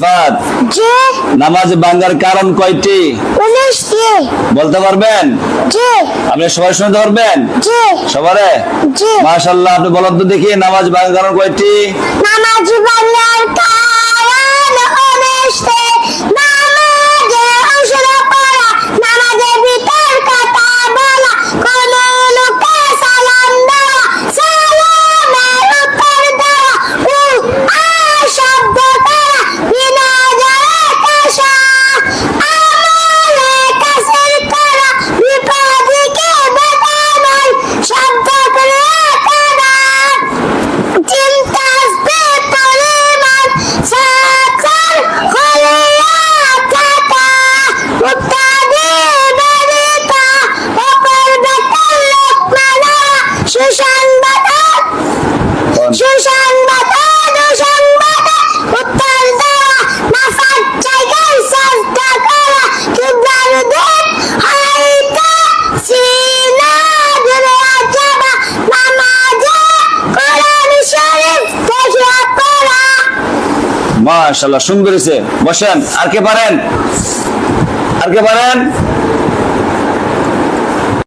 ফাত জি নামাজ ভাঙ্গার কারণ কয়টি 19টি বলতে পারবেন? জি আপনি সবাই শুনতে পারবেন? জি সবারে জি মাশাআল্লাহ। আপনি বলেন তো দেখি নামাজ ভাঙ্গার কারণ কয়টি? নামাজ ভাঙার কারণ 19টি নামাজে অংশগ্রহণ করা, নামাজের ভিতর কথা বলা, কোন লোককে সালাম দেওয়া, সালামের উত্তর দেওয়া, শব্দ করা, বিনাজারে কাশা, আমলে কাসির করা, বিপদীকে বেদানাই, শব্দ করে করা, চিন্তাস্তে পরিমাণ সাকার খলিয়া থাকা, মুক্তাদি বেরিতা অপর বেতার লোকমানা, সুসংবাদ সুসংবাদ দুসংবাদ উত্তর দেওয়া, নাফাত জায়গায় সাজদা করা, কিবলার দিক হইতে সিনা ঘুরে যাওয়া, নামাজে কোরআন শরীফ দেখিয়া পড়া। মাশাআল্লাহ, সুন্দর হয়েছে। বসেন। আর কে পারেন? আর কে পারেন?